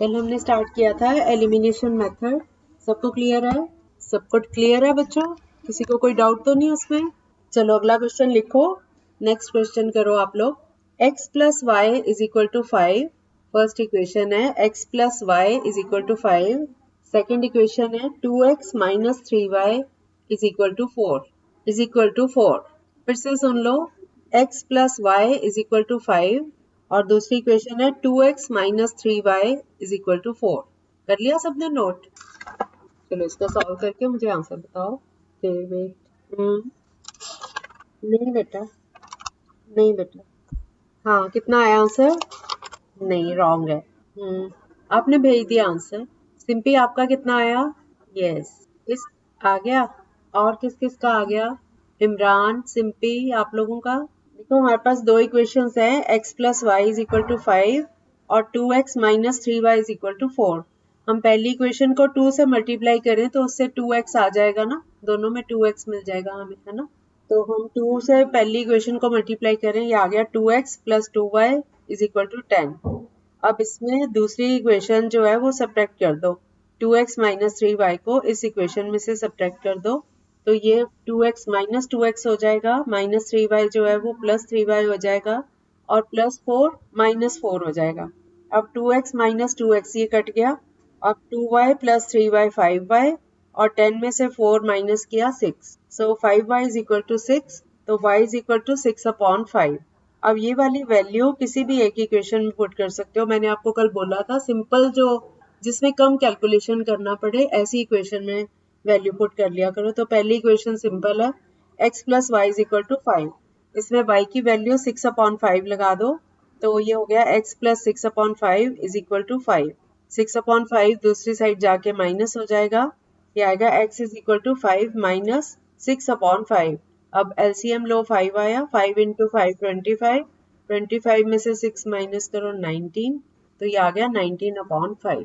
कल हमने स्टार्ट किया था एलिमिनेशन मेथड। सबको क्लियर है? सब कुछ क्लियर है बच्चों? किसी को कोई डाउट तो नहीं उसमें? चलो अगला क्वेश्चन लिखो। नेक्स्ट क्वेश्चन करो आप लोग। x plus Y is equal to 5। First equation है x plus Y is equal to 5। Second equation है 2x minus 3y is equal to 4 फिर से सुन लो। x plus Y is equal to 5 और दूसरी इक्वेशन है 2x minus 3y is equal to 4। कर लिया सबने नोट? चलो इसको सॉल्व करके मुझे आंसर बताओ। वेट नहीं बेटा हाँ, कितना आया आंसर? नहीं, रॉन्ग है। आपने भेज दिया आंसर। सिंपी आपका कितना आया? यस, इस आ गया। और किस किस का आ गया? इमरान, सिंपी, आप लोगों का। देखो हमारे पास दो इक्वेशंस हैं, x plus Y is equal to 5 और 2x minus 3y is equal to 4। हम पहली इक्वेशन को 2 से मल्टीप्लाई करें तो उससे 2x आ जाएगा ना, दोनों में 2x मिल जाएगा हमें, है ना। तो हम 2 से पहली इक्वेशन को मल्टीप्लाई करें, ये आ गया 2x plus 2y is equal to 10। अब इसमें दूसरी इक्वेशन जो है वो सब्ट्रैक्ट कर दो। 2x माइनस 3y को इस इक्वेशन में से सब्ट्रैक्ट कर दो तो ये 2x माइनस 2x हो जाएगा, माइनस 3y जो है वो प्लस 3y हो जाएगा और प्लस 4 माइनस 4 हो जाएगा। अब 2x माइनस 2x ये कट गया। अब 2y प्लस 3y 5y और 10 में से 4 माइनस किया 6। सो 5y इज इक्वल टू 6, तो y is equal to 6 upon 5। अब ये वाली वैल्यू किसी भी एक इक्वेशन में पुट कर सकते हो। मैंने आपको कल बोला था सिंपल जो जिसमें कम कैलकुलेशन करना पड़े ऐसी इक्वेशन में वैल्यू पुट कर लिया करो। तो पहली इक्वेशन सिंपल है, x plus Y is equal to 5। इसमें y की वैल्यू 6 अपॉन 5 लगा दो तो ये हो गया x plus 6 upon 5 is equal to 5। 6 upon 5 दूसरी साइड जाके माइनस हो जाएगा, ये आएगा x is equal to 5 minus 6 upon 5। अब एलसीएम लो 5 आया, 5 इंटू 5 25, 25 में से 6 माइनस करो 19, तो ये आ गया 19 अपॉन 5।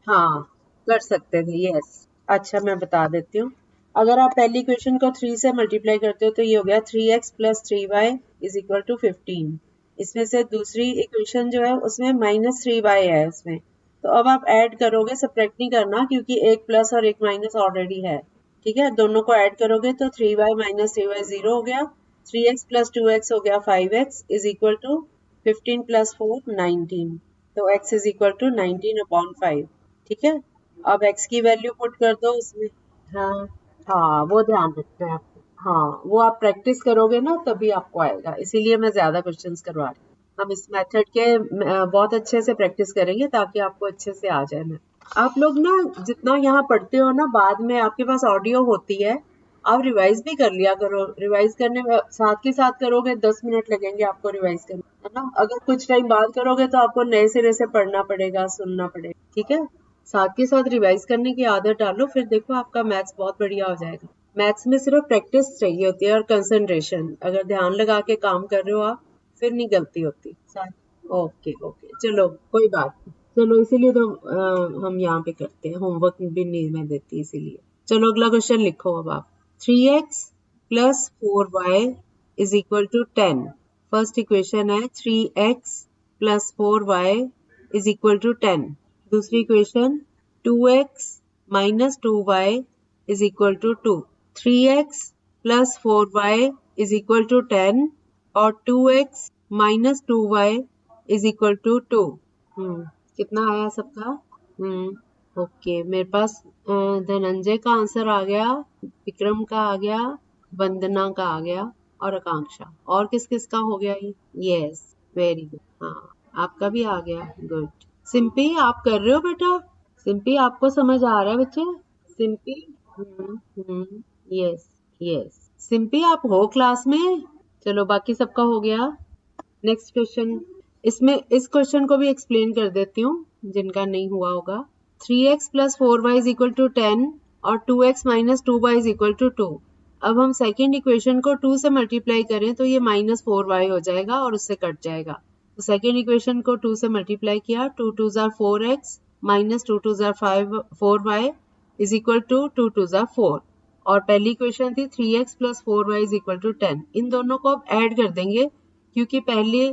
हाँ कर सकते थे, यस। अच्छा मैं बता देती हूँ। अगर आप पहली इक्वेशन को 3 से मल्टीप्लाई करते हो तो ये हो गया 3x plus 3y is equal to 15। इसमें से दूसरी इक्वेशन जो है उसमें माइनस 3y है उसमें, तो अब आप ऐड करोगे, सब्ट्रैक्ट नहीं करना क्योंकि एक प्लस और एक माइनस ऑलरेडी है। ठीक है, दोनों को ऐड करोगे तो 3y माइनस 3y 0 हो गया। 3x प्लस 2x हो गया 5x is equal to 15 plus 4 19, तो x is equal to 19 upon 5। ठीक है, अब x की वैल्यू पुट कर दो उसमें। हाँ हाँ, वो ध्यान रखना है आपको। हाँ, वो आप प्रैक्टिस करोगे ना तभी आपको आएगा, इसीलिए मैं ज्यादा क्वेश्चंस करवा रही हूँ। हम इस मेथड के बहुत अच्छे से प्रैक्टिस करेंगे ताकि आपको अच्छे से आ जाए। मैं आप लोग ना जितना यहाँ पढ़ते हो ना, बाद में आपके पास ऑडियो होती है, आप रिवाइज भी कर लिया करो। रिवाइज करने में साथ के साथ करोगे 10 मिनट लगेंगे आपको रिवाइज करने, है ना। अगर कुछ टाइम बाद करोगे तो आपको नए सिरे से पढ़ना पड़ेगा, सुनना पड़ेगा। ठीक है, साथ के साथ रिवाइज करने की आदत डालो, फिर देखो आपका मैथ्स बहुत बढ़िया हो जाएगा। मैथ्स में सिर्फ प्रैक्टिस चाहिए होती है और कंसंट्रेशन। अगर ध्यान लगा के काम कर रहे हो आप, फिर नहीं गलती होती। ओके ओके, चलो कोई बात नहीं। चलो इसीलिए तो हम यहाँ पे करते हैं, होमवर्क भी नहीं मैं देती इसीलिए। चलो अगला क्वेश्चन लिखो अब आप। 3x plus 4y is equal to 10। First equation है 3x plus 4y is equal to 10। दूसरी equation 2x minus 2y is equal to 2। 3x plus 4y is equal to 10 और 2x minus 2y is equal to 2। कितना आया सबका? Okay, मेरे पास धनंजय का answer आ गया, विक्रम का आ गया, वंदना का आ गया और आकांक्षा। और किस किस का हो गया? Yes, very good. हाँ, आपका भी आ गया, गुड। सिंपी आप कर रहे हो बेटा? सिंपी आपको समझ आ रहा है बच्चे? सिंपी यस यस, सिंपी आप हो क्लास में? चलो बाकी सबका हो गया। नेक्स्ट क्वेश्चन, इसमें इस क्वेश्चन को भी एक्सप्लेन कर देती हूँ जिनका नहीं हुआ होगा। 3x plus 4y is equal to 10 और 2x minus 2y is equal to 2। अब हम सेकेंड इक्वेशन को 2 से मल्टीप्लाई करें तो ये माइनस 4y हो जाएगा और उससे कट जाएगा। तो सेकेंड इक्वेशन को 2 से मल्टीप्लाई किया, 2 2 जार 4x माइनस 2 2 जार 4y इज इक्वल टू 2 2 जार 4। और पहली इक्वेशन थी 3x plus 4y is equal to 10। इन दोनों को अब ऐड कर देंगे क्योंकि पहले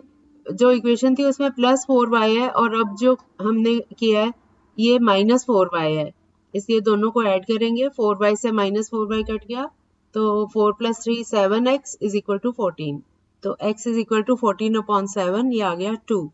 जो इक्वेशन थी उसमें +4y है और अब जो हमने किया है ये -4y है, इसलिए दोनों को ऐड करेंगे। 4y से -4y कट गया तो 4 + 3 7x = 14। तो x = 14/7, ये आ गया 2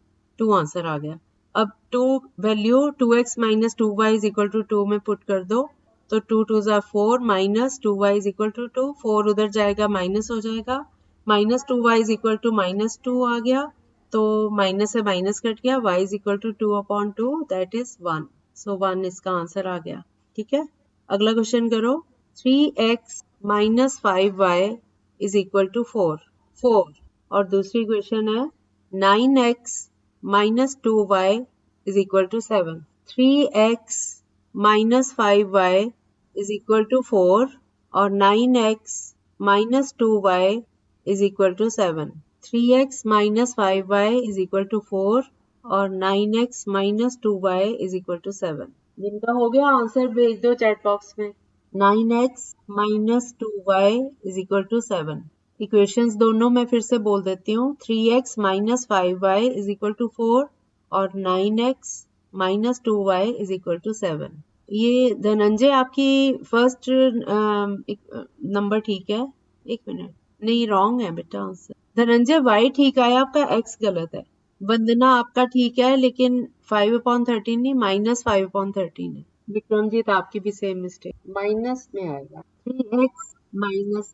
आंसर आ गया। अब 2 वैल्यू 2x - 2y = 2 में पुट कर दो तो 2 2 ज़ा 4 -2y = 2, 4 उधर जाएगा माइनस हो जाएगा, -2y = -2 आ गया तो माइनस से माइनस कट गया, y = 2/2 दैट इज 1। सो 1 इसका आंसर आ गया। ठीक है, अगला क्वेश्चन करो। 3x - 5y = 4 और दूसरी क्वेश्चन है 9x - 2y = 7। 3x - 5y = 4 और 9x - 2y = 7। 3x - 5y = 4 और 9x - 2y = 7। जिनका हो गया आंसर भेज दो चैट बॉक्स में। 9x - 2y = 7। इक्वेशंस दोनों मैं फिर से बोल देती हूँ। 3x - 5y = 4 और 9x - 2y = 7। ये धनंजय आपकी फर्स्ट नंबर ठीक है। एक मिनट, नहीं रॉन्ग है बेटा आंसर। धनंजय y ठीक आया, आपका x गलत है। वंदना आपका ठीक है लेकिन 5/13 नहीं, -5/13 है। विक्रमजीत आपकी भी सेम मिस्टेक, माइनस में आएगा। 3x -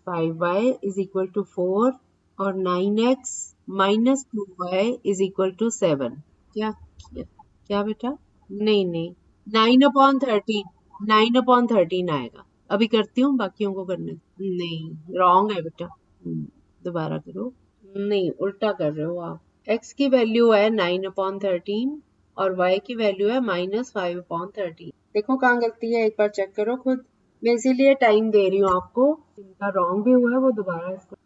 5y = 4 और 9x - 2y = 7। क्या बेटा? नहीं 9/13 आएगा। अभी करती हूँ, बाकियों को करने दो। नहीं रॉन्ग है बेटा, दोबारा करो। नहीं उल्टा कर रहे हो आप। x की वैल्यू है 9/13 और y की वैल्यू है -5/13। देखो कहाँ गलती है, एक बार चेक करो खुद। मैं इसीलिए टाइम दे रही हूँ आपको। जिनका रॉन्ग भी हुआ है वो दोबारा इसको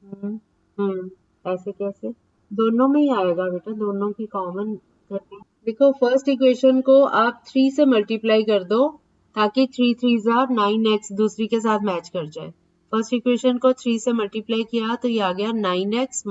ऐसे कैसे? दोनों में ही आएगा बेटा, दोनों की कॉमन करनी। देखो फर्स्ट इक्वेशन को आप 3 से मल्टीप्लाई कर दो ताकि 3 3 ज़ा 9x दूसरी के साथ मैच कर जाए। फर्स्ट इक्वेशन को 3 से मल्टीप्लाई किया तो ये आ गया 9x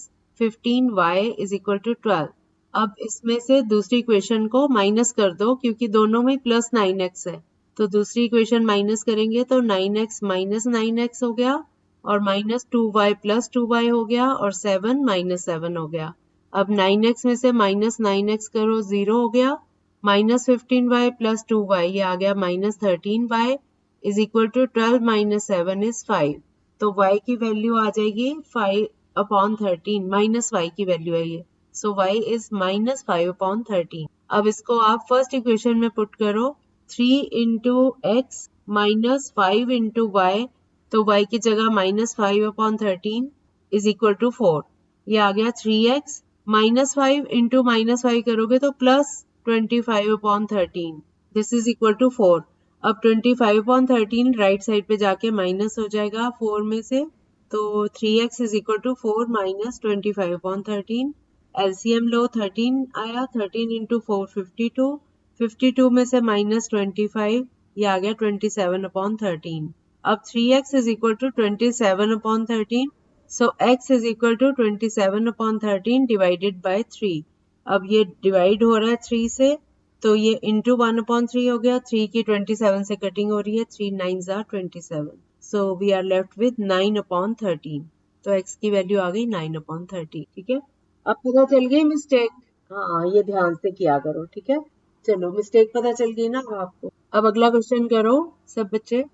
- 15y = 12। अब इसमें से दूसरी इक्वेशन को माइनस कर दो क्योंकि दोनों में प्लस 9x है, तो दूसरी इक्वेशन माइनस करेंगे तो 9x - 9x हो गया और -2y + 2y हो गया और 7 - 7 हो गया। अब 9x में से -9x करो 0 हो गया, -15y + 2y ये आ गया -13y = 12 - 7 is 5। तो y की वैल्यू आ जाएगी 5/13, -y की वैल्यू है ये। सो y is -5/13। अब इसको आप फर्स्ट इक्वेशन में पुट करो, 3 × x - 5 × y, तो y की जगह -5/13 = 4। ये आ गया 3x -5 × -5 करोगे तो +25/13 दिस इज इक्वल टू 4। अब 25/13 राइट साइड पे जाके माइनस हो जाएगा 4 में से, तो 3x = 4 - 25/13। एलसीएम लो 13 आया, 13 × 4 52, 52 में से -25 ये आ गया 27/13। अब 3x = 27/13, so x = 27/13 divided by 3। अब ये डिवाइड हो रहा है 3 से तो ये इंटू 1/3 हो गया। 3 की 27 से कटिंग हो रही है, 3 9 ज़ा 27। So we are left with 9/13। तो x की वैल्यू आ गई 9/13। ठीक है, अब पता चल गई मिस्टेक। हाँ ये ध्यान से किया करो, ठीक है। चलो मिस्टेक पता चल गई ना अब आपको। अब अगला क्वेश्चन करो सब बच्चे।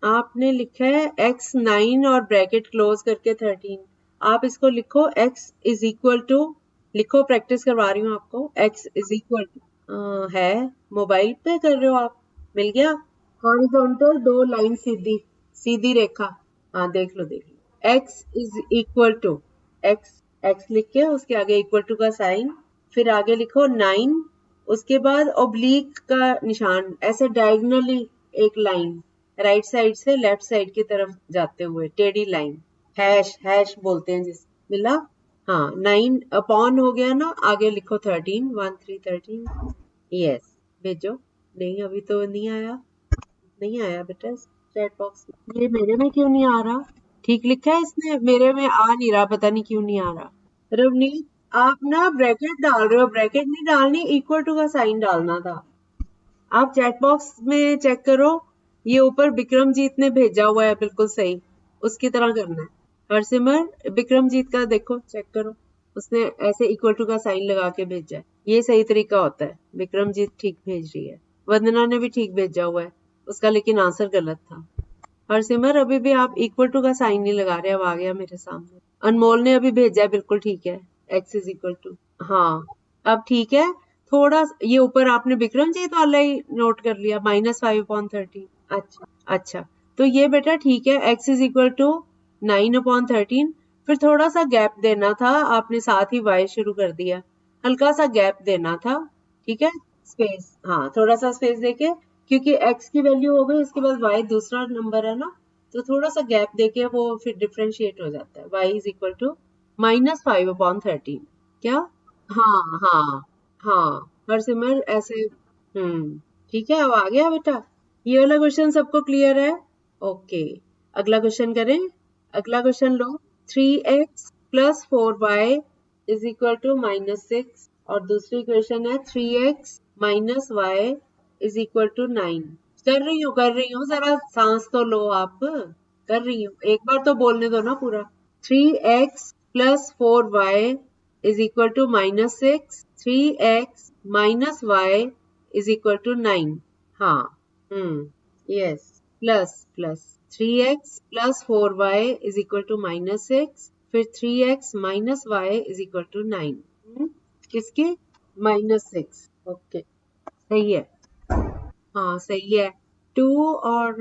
आपने लिखा है x 9 और ब्रैकेट क्लोज करके 13। आप इसको लिखो x = लिखो, प्रैक्टिस करवा रही हूँ आपको। x = है, मोबाइल पे कर रहे हो आप? मिल गया। हॉरिजॉन्टल 2 लाइन सीधी सीधी रेखा। हाँ देख लो x = x लिख के उसके आगे इक्वल टू का साइन, फिर आगे लिखो 9, उसके बाद ओब्लिक का निशान, ऐसे डायगोनली एक लाइन राइट साइड से लेफ्ट साइड की तरफ जाते हुए टेढ़ी लाइन, हैश बोलते हैं जिस। मिला? हाँ 9 अपॉन हो गया ना, आगे लिखो 13 1 3 13। यस भेजो। नहीं अभी तो नहीं आया बेटा चैट बॉक्स में। ये मेरे में क्यों नहीं आ रहा? ठीक लिखा है इसने, मेरे में आ नहीं रहा, पता नहीं क्यों नहीं आ रहा। रवनीत, आप ना ब्रैकेट डाल रहे हो, ब्रैकेट नहीं डालनी, इक्वल टू का साइन डालना था। आप चैट बॉक्स में चेक करो, ये ऊपर विक्रमजीत ने भेजा हुआ है, बिल्कुल सही, उसकी तरह करना है। हरसिमर, विक्रमजीत का देखो, चेक करो, उसने ऐसे इक्वल टू का साइन लगा के भेजा है, ये सही तरीका होता है। विक्रमजीत ठीक भेज रही है, वंदना ने भी ठीक भेजा हुआ है, उसका लेकिन आंसर गलत था। हरसिमर, अभी भी आप इक्वल टू का साइन नहीं लगा रहे, अब आ गया मेरे सामने। अनमोल ने अभी भेजा है, बिल्कुल ठीक है, एक्स इज इक्वल टू, हाँ अब ठीक है। थोड़ा ये ऊपर आपने विक्रमजीत वाला ही नोट कर लिया, -5/13। अच्छा अच्छा, तो ये बेटा ठीक है, एक्स इज इक्वल टू 9/13। फिर थोड़ा सा गैप देना था, आपने साथ ही वाई शुरू कर दिया, हल्का सा गैप देना था, ठीक है, स्पेस, हाँ थोड़ा सा स्पेस देके, क्योंकि x की वैल्यू हो गई, उसके बाद y दूसरा नंबर है ना, तो थोड़ा सा गैप देके वो फिर डिफरेंशिएट हो जाता है। y is equal to -5/13। क्या? हाँ हाँ हाँ, हरसिमर ऐसे, ठीक है, अब आ गया बेटा, ये वाला क्वेश्चन सबको क्लियर है? ओके, अगला क्वेश्चन करें। अगला क्वेश्चन लो, 3x + 4y is equal to -6, और दूसरी क्वेश्चन है 3x - y is equal to 9। कर रही हूँ, जरा सांस तो लो आप, कर रही हूँ, एक बार तो बोलने दो ना पूरा। 3x + 4y is equal to -6, 3x - y is equal to 9। हाँ, yes, plus 3x + 4y is equal to -6, फिर 3x - y is equal to 9। किसके? -6, ओके, सही है, हाँ सही है। 2 और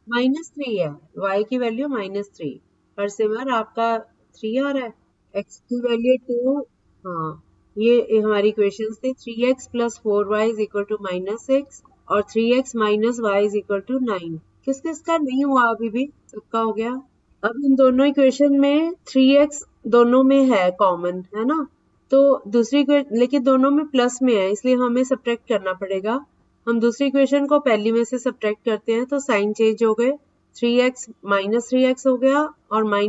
-3 है, y की वैल्यू -3, हरसिमर आपका 3 आ रहा है, x की वैल्यू 2, हाँ ये हमारी इक्वेशंस थी, 3x + 4y is equal to -6 और 3x - y is equal to 9। किस किस का नहीं हुआ अभी भी? सबका हो गया। अब इन दोनों इक्वेशन में 3x दोनों में है कॉमन, है ना, तो दूसरी लेकिन दोनों में प्लस में है, इसलिए हमें सब्ट्रैक्ट करना पड़ेगा। हम दूसरी इक्वेशन को पहली में से सब्ट्रैक्ट करते हैं, तो साइन चेंज हो गए, 3x - 3x हो गया, और -y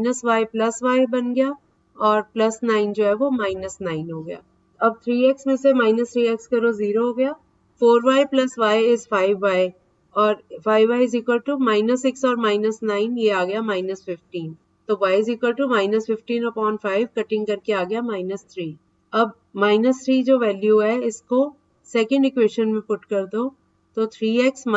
+ y बन गया, और +9 जो है वो -9 हो गया। अब 3x में से -3x करो, 0 हो गया, 4y + y इज 5y, और 5y इज इक्वल टू -6 और -9, ये आ गया -15, तो y is equal to -15/5, cutting करके आ गया -3। अब -3 जो वैल्यू है, इसको सेकेंड इक्वेशन में पुट कर दो, तो 3x -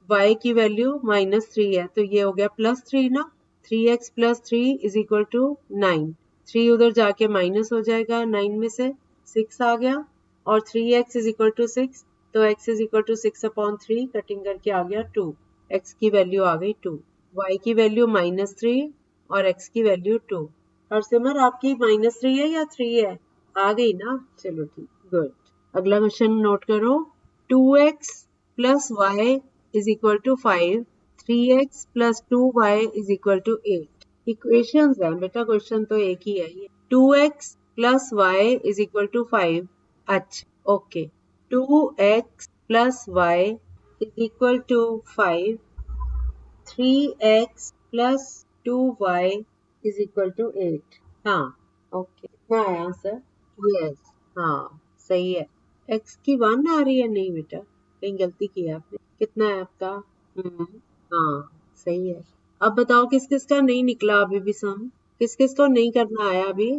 y की वैल्यू -3 है, तो ये हो गया +3 ना, 3x + 3 इज इक्वल टू 9, 3 उधर जाके माइनस हो जाएगा, 9 में से 6 आ गया, और 3x इज इक्वल टू 6, तो x is equal to 6/3, cutting करके आ गया 2, x की वैल्यू आ गई 2, y की वैल्यू -3 और x की वैल्यू 2। हरसिमर आपकी -3 है या 3 है? आ गई ना, चलो ठीक, गुड। अगला क्वेश्चन नोट करो, 2x + y is equal to 5, 3x + 2y is equal to 8। Equations है बेटा, क्वेश्चन तो एक ही है ये। 2x + y is equal to 5, अच्छा okay, 2x + y is equal to 5, 3x + 2y is equal to 8। हाँ ओके, क्या है आंसर? यस, हाँ सही है। x की 1 आ रही है, नहीं बेटा, कहीं गलती की है आपने। कितना है आपका? हाँ सही है। अब बताओ किस किस का नहीं निकला अभी भी सम, किस किस को नहीं करना आया अभी?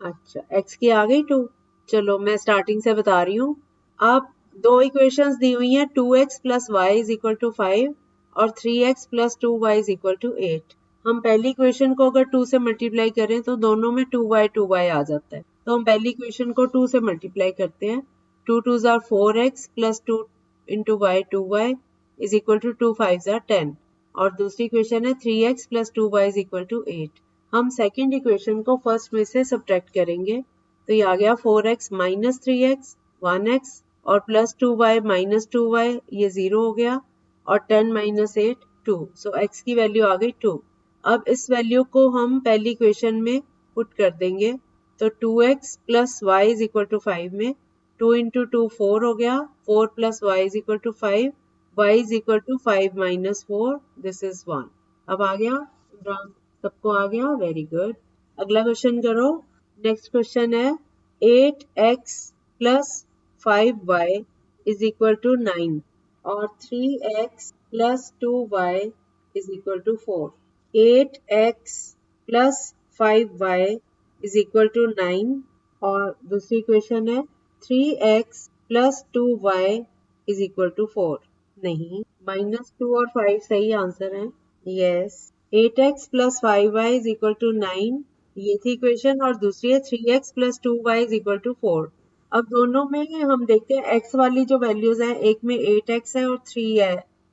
अच्छा, x की आ गई 2, चलो मैं स्टार्टिंग से बता रही हूँ। आप दो इक्वेशंस दी हुई हैं, 2x + y is equal to 5 और 3x + 2y is equal to 8। हम पहली इक्वेशन को अगर 2 से मल्टीप्लाई करें तो दोनों में 2y आ जाता है, तो हम पहली इक्वेशन को 2 से मल्टीप्लाई करते हैं, 2 2s are 4x + 2 into y 2y is equal to 2 5s are 10, और दूसरी इक्वेशन है 3x + 2y is equal to 8। हम सेकेंड इक्वेशन को फर्स्ट में से सब्ट्रैक्ट करेंगे, तो ये आ गया 4x - 3x 1x, और +2y - 2y ये 0 हो गया, और 10 - 8 2, सो x की वैल्यू आ गई 2। अब इस वैल्यू को हम पहली इक्वेशन में पुट कर देंगे, तो 2x + y is equal to 5 में 2 × 2 4 हो गया, 4 + y is equal to 5, y is equal to 5 - 4, this is 1। अब आ गया, सबको आ गया, वेरी गुड। अगला क्वेश्चन करो, नेक्स्ट क्वेश्चन है 8x plus 5y is equal to 9 और 3x plus 2y is equal to 4। 8x plus 5y is equal to 9 और दूसरी क्वेश्चन है 3x plus 2y is equal to 4। नहीं, -2 और 5 सही आंसर है। Yes, 8x plus 5y is equal to 9 ये थी क्वेश्चन और दूसरी है 3x plus 2y is equal to 4। अब दोनों में हम देखते हैं x वाली जो वैल्यूज है, एक में 8x है और 3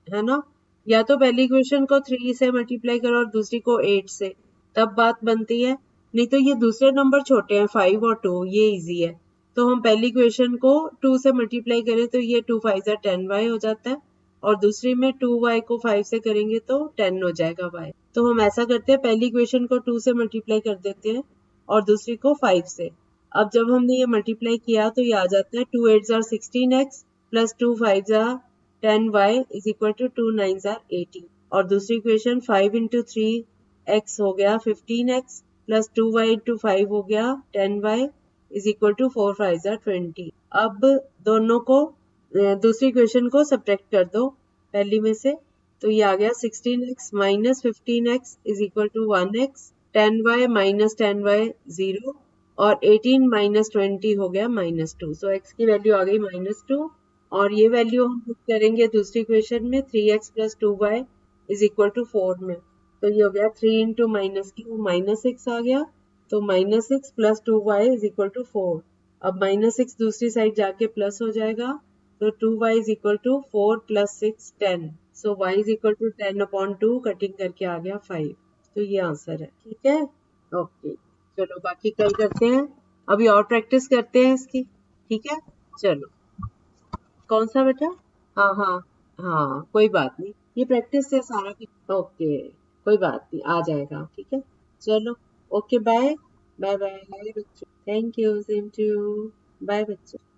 है ना। या तो पहली क्वेश्चन को 3 से मल्टीप्लाई करो और दूसरी को 8 से, तब बात बनती है। नहीं तो ये दूसरे नंबर छोटे हैं 5 और 2, ये इजी है। तो हम पहली क्वेश्चन को 2 से मल्टीप्लाई करें तो ये 2 5 10y हो जाता है और दूसरी में 2y को 5 से करेंगे तो 10 हो जाएगा y। तो हम ऐसा करते हैं, पहली इक्वेशन को 2 से मल्टीप्लाई कर देते हैं और दूसरी को 5 से। अब जब हमने ये मल्टीप्लाई किया तो ये आ जाता है 2 8 are 16x plus 2 5 are 10y is equal to 2 9 are 80 और दूसरी इक्वेशन 5 इंटू 3x हो गया 15x प्लस 2y इंटू 5 हो गया 10y is equal to 4 5 are 20। अब दोनों को दूसरी इक्वेशन को सब्ट्रैक्ट कर दो पहली में से, तो ये आ गया 16x minus 15x is equal to 1x, 10y minus 10y 0 और 18 माइनस 20 हो गया -2। सो x की वैल्यू आ गई -2 और ये वैल्यू हम पुट करेंगे दूसरी इक्वेशन में 3x plus 2y is equal to 4 में। तो ये हो गया 3 इंटू -2 -6 आ गया, तो -6 plus 2y is equal to 4। अब -6 दूसरी साइड जाके प्लस हो जाएगा, तो 2y is equal to 4 plus 6 10। So y is equal to 10/2 cutting करके आ गया 5। तो ये आंसर है। ठीक है, ओके। चलो बाकी कल करते हैं, अभी और प्रैक्टिस करते हैं इसकी। ठीक है, चलो। कौन सा बेटा? हाँ हाँ हाँ, कोई बात नहीं, ये प्रैक्टिस से सारा कुछ। ओके, कोई बात नहीं, आ जाएगा। ठीक है, चलो। ओके, बाय बाय बाय बच्चों। Thank you, same to you. Bye बच्चों।